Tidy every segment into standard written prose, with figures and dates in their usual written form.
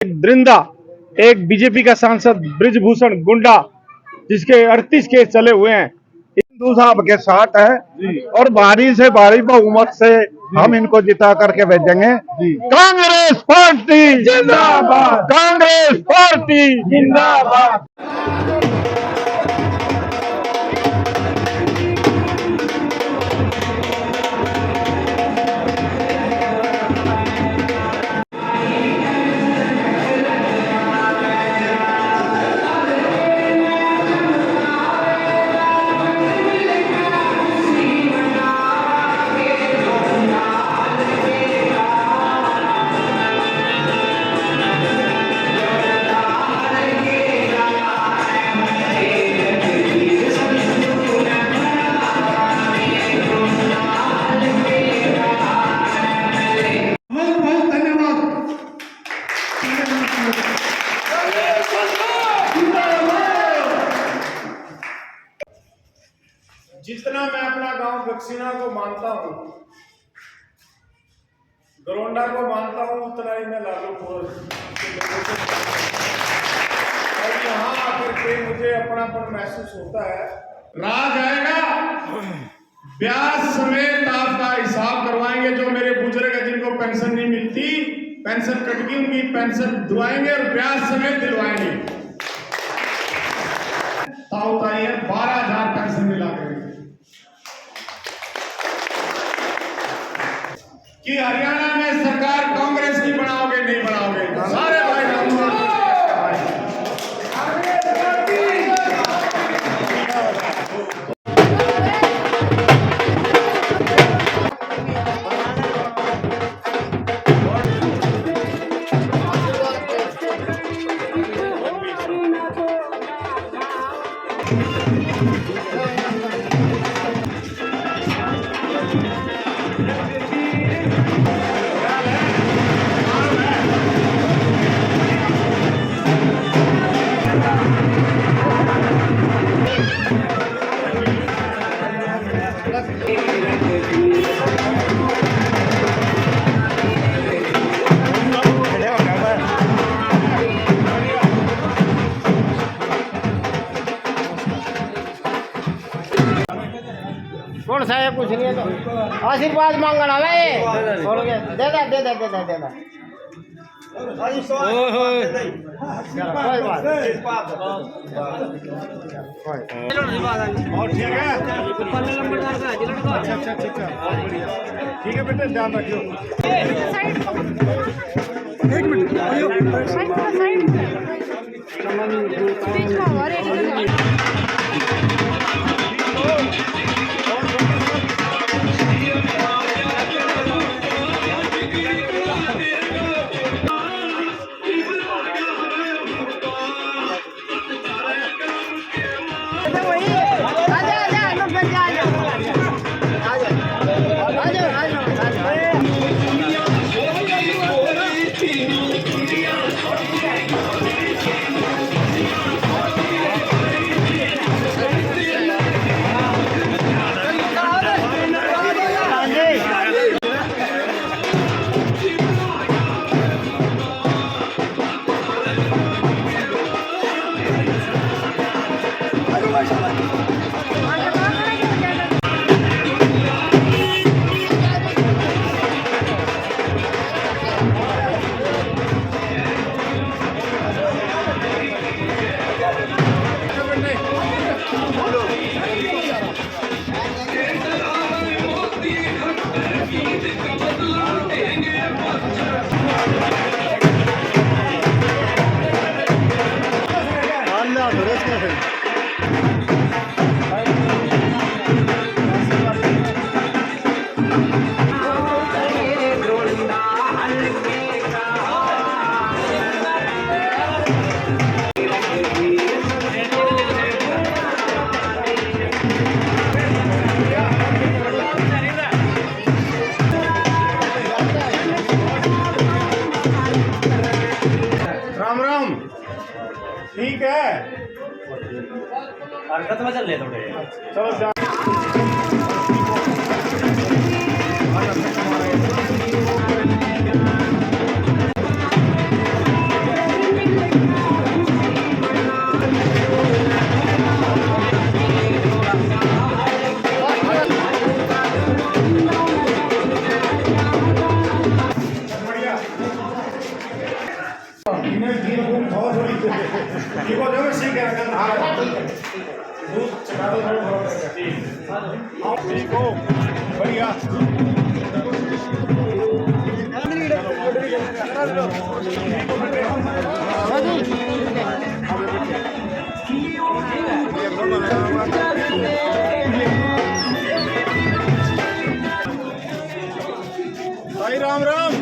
दरिंदा एक बीजेपी का सांसद ब्रिजभूषण गुंडा जिसके 38 केस चले हुए हैं, हिंदू साहब के साथ है और भारी से भारी बहुमत से हम इनको जिता करके भेजेंगे। कांग्रेस पार्टी जिंदाबाद, कांग्रेस पार्टी जिंदाबाद। जितना मैं अपना गांव बक्सीना को मानता हूं, गरोंडा को मानता हूं, उतना ही मैं लालूपुर और यहाँ आकर के मुझे अपनापन महसूस होता है। राज आएगा, ब्याज समेत आपका हिसाब करवाएंगे। जो मेरे बुजुर्ग है जिनको पेंशन नहीं मिलती, पेंशन कट गई, उनकी पेंशन दिलवाएंगे और ब्याज समेत दिलवाएंगे। 12,000 पेंशन मिला करेंगे। कि हरियाणा में सरकार कांग्रेस की बनाओगे, नहीं बनाओगे? सारे भाई कौन सा है? कुछ नहीं है तो आशीर्वाद मांगना है। छोड़ के दे दे दे दे दे दे दे कोई बात और ठीक है, ठीक है बेटे, ध्यान रखियो। एक मिनट ठीक है, हरकत में चल रहे थोड़े। चलो इन्हें घी खूब खाओ थोड़ी घी को जो मैं सीख गया हाँ ठीक है दूध चढ़ा दो थोड़ा ठीक हो बढ़िया हाँ भाई राम राम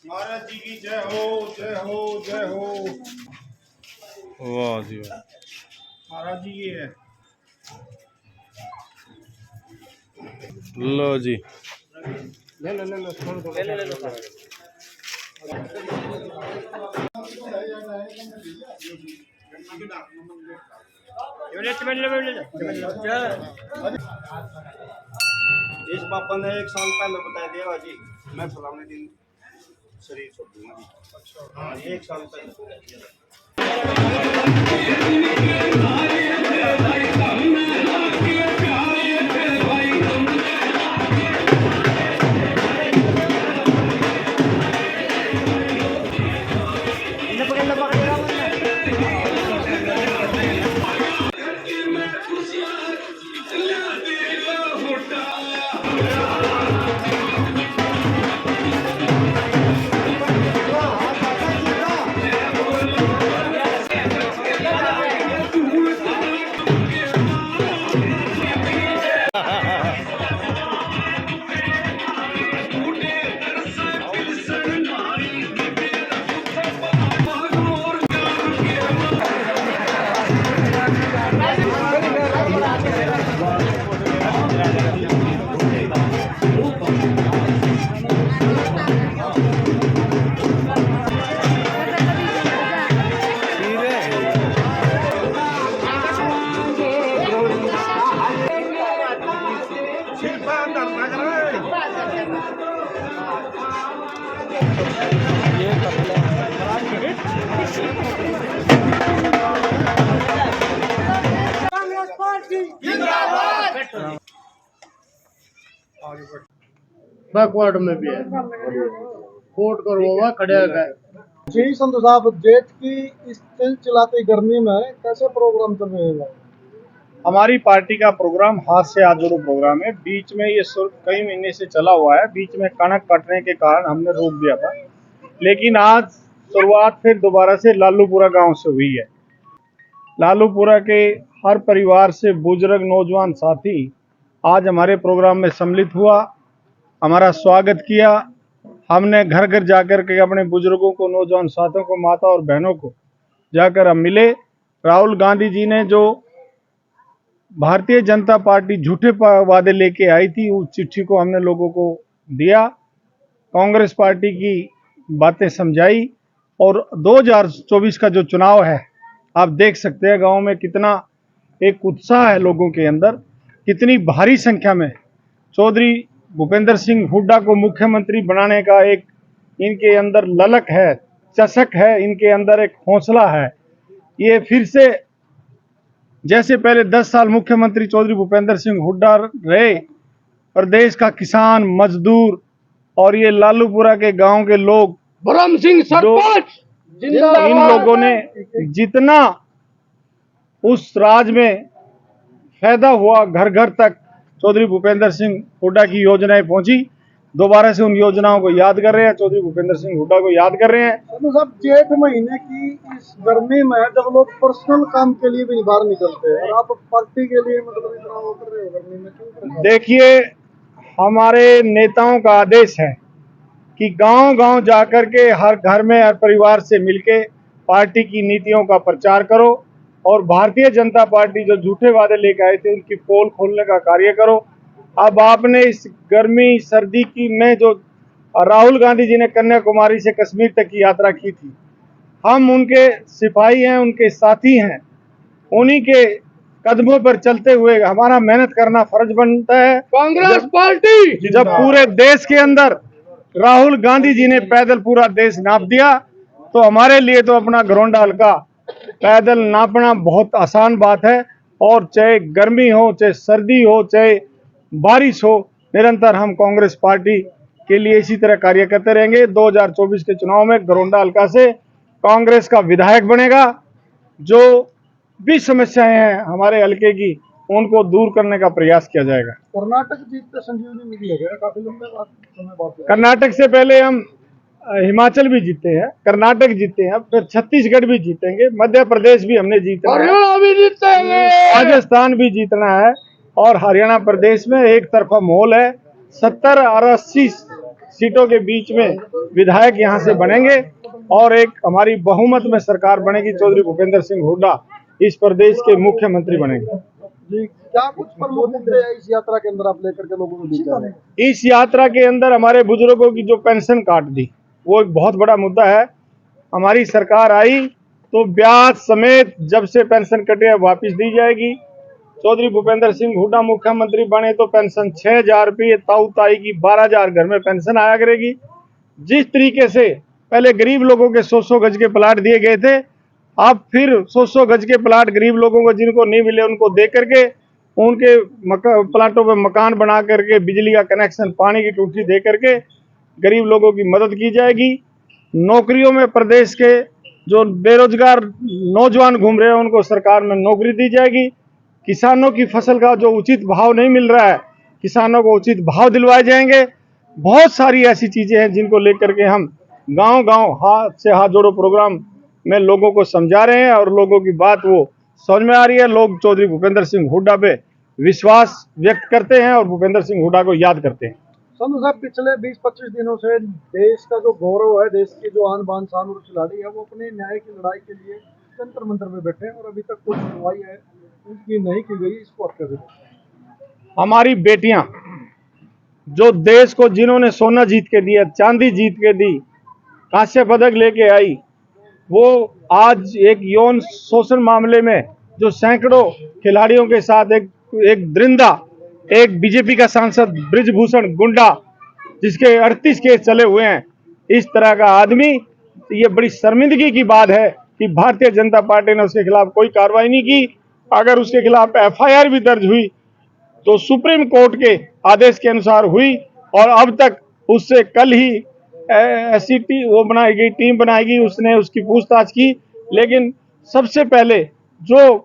महाराज जी की जय हो जय हो जय हो वाह जी वाह। महाराज जी ये है लो जी ले लो इस पापा ने 1 साल पहले बताया देवा जी मैं फलाने दिन शरीर छोड़ दूंगा जी। हाँ 1 साल पहले बैकवर्ड में भी है कोट करवा खड़े है जी संधू साहब जेठ की इस चिलचिलाती गर्मी में कैसे प्रोग्राम चल रहे हैं? हमारी पार्टी का प्रोग्राम हाथ से हाथ जोड़ो प्रोग्राम है। बीच में ये कई महीने से चला हुआ है, बीच में कणक कटने के कारण हमने रोक दिया था, लेकिन आज शुरुआत फिर दोबारा से लालूपुरा गांव से हुई है। लालूपुरा के हर परिवार से बुजुर्ग नौजवान साथी आज हमारे प्रोग्राम में सम्मिलित हुआ, हमारा स्वागत किया। हमने घर घर जाकर के अपने बुजुर्गों को, नौजवान साथियों को, माता और बहनों को जाकर हम मिले। राहुल गांधी जी ने जो भारतीय जनता पार्टी झूठे वादे लेके आई थी, उस चिट्ठी को हमने लोगों को दिया, कांग्रेस पार्टी की बातें समझाई और 2024 का जो चुनाव है आप देख सकते हैं गांव में कितना एक उत्साह है लोगों के अंदर, कितनी भारी संख्या में चौधरी भूपेंद्र सिंह हुड्डा को मुख्यमंत्री बनाने का एक इनके अंदर ललक है, चसक है, इनके अंदर एक हौसला है। ये फिर से जैसे पहले 10 साल मुख्यमंत्री चौधरी भूपेंद्र सिंह हुड्डा रहे, प्रदेश का किसान, मजदूर और ये लालूपुरा के गांव के लोग, ब्रह्म सिंह सरपंच इन लोगों ने जितना उस राज में फायदा हुआ, घर घर तक चौधरी भूपेंद्र सिंह हुड्डा की योजनाएं पहुंची, दोबारा से उन योजनाओं को याद कर रहे हैं, चौधरी भूपेंद्र सिंह हुड्डा को याद कर रहे हैं। संधू साहब जेठ महीने की इस गर्मी में जब लोग पर्सनल काम के लिए भी बाहर निकलते हैं और आप पार्टी के लिए मतलब इतना वो कर रहे हो गर्मी में, क्यों कर रहे हो? देखिए, हमारे नेताओं का आदेश है कि गांव-गांव जाकर के हर घर में, हर परिवार से मिलके पार्टी की नीतियों का प्रचार करो और भारतीय जनता पार्टी जो झूठे वादे लेकर आए थे उनकी पोल खोलने का कार्य करो। अब आपने इस गर्मी सर्दी की में जो राहुल गांधी जी ने कन्याकुमारी से कश्मीर तक की यात्रा की थी, हम उनके सिपाही हैं, उनके साथी हैं, उन्हीं के कदमों पर चलते हुए हमारा मेहनत करना फर्ज बनता है। कांग्रेस पार्टी जब पूरे देश के अंदर राहुल गांधी जी ने पैदल पूरा देश नाप दिया, तो हमारे लिए तो अपना घरौंडा हल्का पैदल नापना बहुत आसान बात है। और चाहे गर्मी हो, चाहे सर्दी हो, चाहे बारिश हो, निरंतर हम कांग्रेस पार्टी के लिए इसी तरह कार्य करते रहेंगे। 2024 के चुनाव में गरोंडा हल्का से कांग्रेस का विधायक बनेगा। जो भी समस्याएं हैं हमारे हल्के की, उनको दूर करने का प्रयास किया जाएगा। कर्नाटक जीतते संजीवनी मिली है काफी लंबे समय बाद। कर्नाटक से पहले हम हिमाचल भी जीते हैं, कर्नाटक जीते हैं, फिर छत्तीसगढ़ भी जीतेंगे, मध्य प्रदेश भी हमने जीतना है, राजस्थान भी जीतना है और हरियाणा प्रदेश में एक तरफा माहौल है। 70 और 80 सीटों के बीच में विधायक यहाँ से बनेंगे और एक हमारी बहुमत में सरकार बनेगी। चौधरी भूपेंद्र सिंह हुड्डा इस प्रदेश के मुख्यमंत्री बनेंगे। जी, क्या कुछ प्रमुख मुद्दे हैं इस यात्रा के अंदर आप लेकर के लोगों को बीच जा रहे हैं? इस यात्रा के अंदर हमारे बुजुर्गों की जो पेंशन काट दी, वो एक बहुत बड़ा मुद्दा है। हमारी सरकार आई तो ब्याज समेत जब से पेंशन कटे वापस दी जाएगी। चौधरी भूपेंद्र सिंह हुड्डा मुख्यमंत्री बने तो पेंशन 6,000 रुपये ताऊ ताई की 12,000 घर में पेंशन आया करेगी। जिस तरीके से पहले गरीब लोगों के 100-100 गज के प्लाट दिए गए थे, अब फिर 100-100 गज के प्लाट गरीब लोगों को जिनको नहीं मिले उनको दे करके उनके प्लाटों पे मकान बना करके बिजली का कनेक्शन, पानी की टूटी दे करके गरीब लोगों की मदद की जाएगी। नौकरियों में प्रदेश के जो बेरोजगार नौजवान घूम रहे हैं उनको सरकार में नौकरी दी जाएगी। किसानों की फसल का जो उचित भाव नहीं मिल रहा है, किसानों को उचित भाव दिलवाए जाएंगे। बहुत सारी ऐसी चीजें हैं जिनको लेकर के हम गांव-गांव हाथ से हाथ जोड़ो प्रोग्राम में लोगों को समझा रहे हैं और लोगों की बात वो समझ में आ रही है। लोग चौधरी भूपेंद्र सिंह हुड्डा पे विश्वास व्यक्त करते हैं और भूपेंद्र सिंह हुड्डा को याद करते हैं। संधू साहब, पिछले 20-25 दिनों से देश का जो गौरव है, देश की जो आन बान शान और खिलाड़ी है, वो अपने न्याय की लड़ाई के लिए जंतर मंतर में बैठे हैं और अभी तक कोई सुनवाई है उनकी नहीं की गई। इसको आप कैसे देखते? हमारी बेटियां जो देश को जिन्होंने सोना जीत के दिया, चांदी जीत के दी, कांस्य पदक लेके आई, वो आज एक यौन शोषण मामले में जो सैकड़ों खिलाड़ियों के साथ एक दरिंदा, एक बीजेपी का सांसद ब्रिजभूषण गुंडा जिसके 38 केस चले हुए हैं, इस तरह का आदमी, ये बड़ी शर्मिंदगी की बात है कि भारतीय जनता पार्टी ने उसके खिलाफ कोई कार्रवाई नहीं की। अगर उसके खिलाफ FIR भी दर्ज हुई तो सुप्रीम कोर्ट के आदेश के अनुसार हुई और अब तक उससे कल ही ऐसी वो बनाई गई, टीम बनाएगी, उसने उसकी पूछताछ की। लेकिन सबसे पहले जो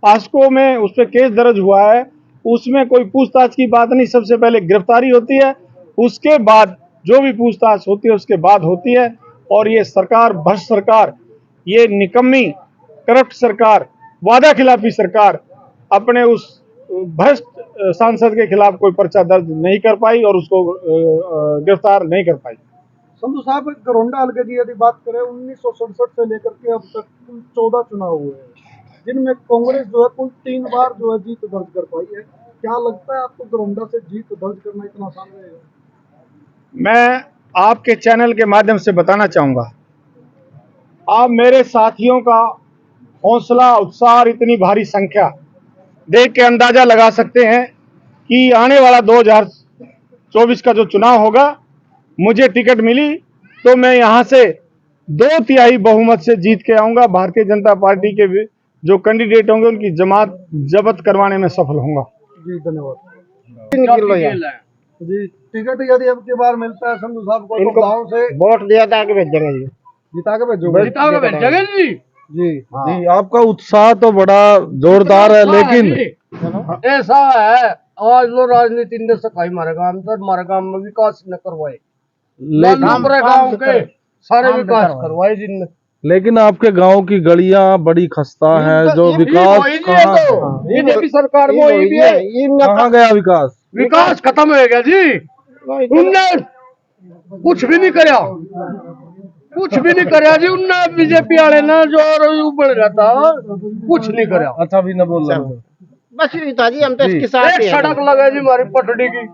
पास्को में उस पर केस दर्ज हुआ है उसमें कोई पूछताछ की बात नहीं, सबसे पहले गिरफ्तारी होती है, उसके बाद जो भी पूछताछ होती है उसके बाद होती है। और ये सरकार, भ्रष्ट सरकार, ये निकम्मी करप्ट सरकार, वादा खिलाफी सरकार अपने उस भ्रष्ट सांसद के खिलाफ कोई पर्चा दर्ज नहीं कर पाई और उसको गिरफ्तार नहीं कर पाई। संधू साहब, गरोंडा हल्के की यदि बात करें 1967 से लेकर के अब तक कुल 14 चुनाव हुए हैं, जिनमें कांग्रेस जो है कुल 3 बार जो है जीत दर्ज कर पाई है। क्या लगता है आपको गरोंडा से जीत दर्ज करना इतना आसान रहेगा? मैं आपके चैनल के माध्यम से बताना चाहूंगा, आप मेरे साथियों का हौसला, उत्साह और इतनी भारी संख्या देख के अंदाजा लगा सकते हैं कि आने वाला 2024 का जो चुनाव होगा, मुझे टिकट मिली तो मैं यहाँ से 2/3 बहुमत से जीत के आऊंगा। भारतीय जनता पार्टी के जो कैंडिडेट होंगे उनकी जमात जब्त करवाने में सफल होऊंगा। जी, धन्यवाद। जी, टिकट यदि अब की बार मिलता है संधू साहब को तो गाँव से वोट दिया था कि भेजेंगे जी, जिता के भेजोगे? जिता के भेजेंगे जी। जी जी, आपका उत्साह तो बड़ा जोरदार है, लेकिन ऐसा है आज वो राजनीति ने सफाई हमारे गांव में विकास न करवाए, हमारे गांव के सारे विकास करवाए जिनने। लेकिन आपके गांव की गलियां बड़ी खस्ता है, जो विकास कहाँ बीजेपी सरकार वो ही भी है, कहाँ गया विकास? विकास खत्म हो गया जी। उनने कुछ भी नहीं कराया, कुछ भी नहीं कराया जी। उनने बीजेपी वाले ने जो बढ़ रहा था कुछ नहीं कराया। अच्छा भी न बोल रहा बस ये था जी, हम तो इसके साथ एक सड़क लगा जी हमारी पटड़ी की,